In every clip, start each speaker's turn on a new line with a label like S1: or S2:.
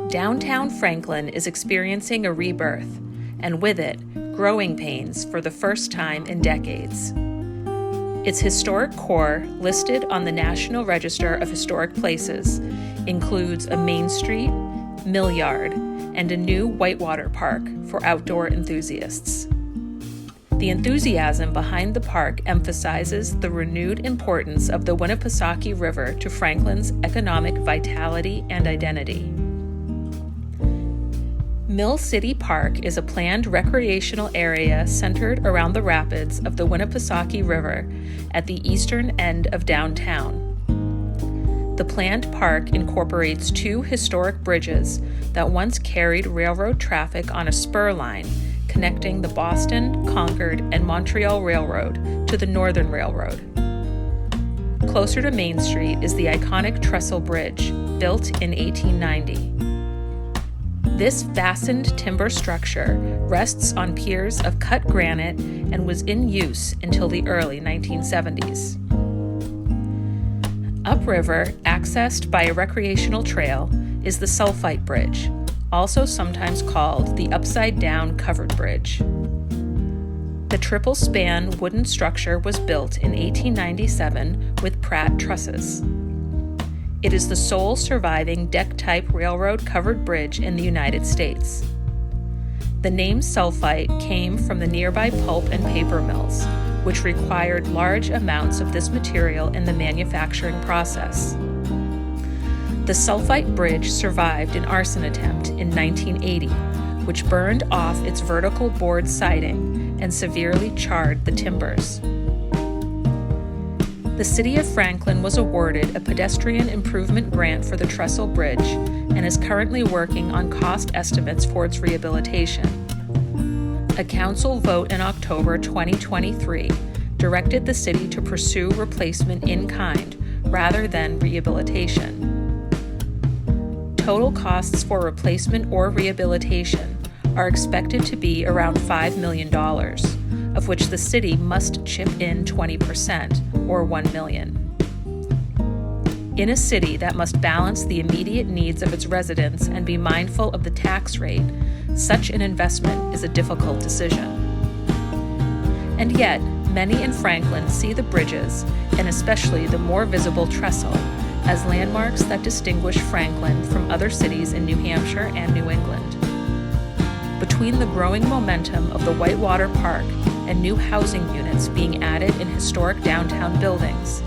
S1: Downtown Franklin is experiencing a rebirth, and with it, growing pains for the first time in decades. Its historic core, listed on the National Register of Historic Places, includes a Main Street, mill yard, and a new whitewater park for outdoor enthusiasts. The enthusiasm behind the park emphasizes the renewed importance of the Winnipesaukee River to Franklin's economic vitality and identity. Mill City Park is a planned recreational area centered around the rapids of the Winnipesaukee River at the eastern end of downtown. The planned park incorporates two historic bridges that once carried railroad traffic on a spur line connecting the Boston, Concord, and Montreal Railroad to the Northern Railroad. Closer to Main Street is the iconic Trestle Bridge, built in 1890. This fastened timber structure rests on piers of cut granite and was in use until the early 1970s. Upriver, accessed by a recreational trail, is the Sulphite Bridge, also sometimes called the upside-down covered bridge. The triple-span wooden structure was built in 1897 with Pratt trusses. It is the sole surviving deck-type railroad covered bridge in the United States. The name sulphite came from the nearby pulp and paper mills, which required large amounts of this material in the manufacturing process. The Sulphite Bridge survived an arson attempt in 1980, which burned off its vertical board siding and severely charred the timbers. The City of Franklin was awarded a pedestrian improvement grant for the Trestle Bridge and is currently working on cost estimates for its rehabilitation. A council vote in October 2023 directed the city to pursue replacement in kind rather than rehabilitation. Total costs for replacement or rehabilitation are expected to be around $5 million, of which the city must chip in 20%, or $1 million. In a city that must balance the immediate needs of its residents and be mindful of the tax rate, such an investment is a difficult decision. And yet, many in Franklin see the bridges, and especially the more visible Trestle, as landmarks that distinguish Franklin from other cities in New Hampshire and New England. Between the growing momentum of the Whitewater Park and new housing units being added in historic downtown buildings,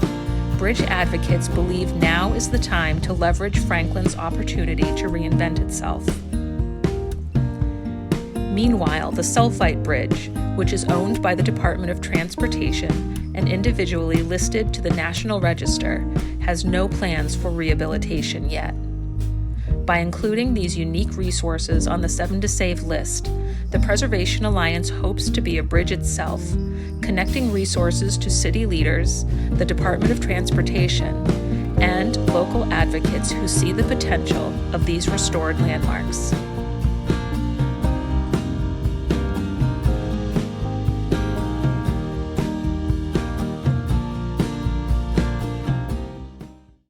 S1: bridge advocates believe now is the time to leverage Franklin's opportunity to reinvent itself. Meanwhile, the Sulphite Bridge, which is owned by the Department of Transportation and individually listed to the National Register, has no plans for rehabilitation yet. By including these unique resources on the 7 to Save list, the Preservation Alliance hopes to be a bridge itself, connecting resources to city leaders, the Department of Transportation, and local advocates who see the potential of these restored landmarks.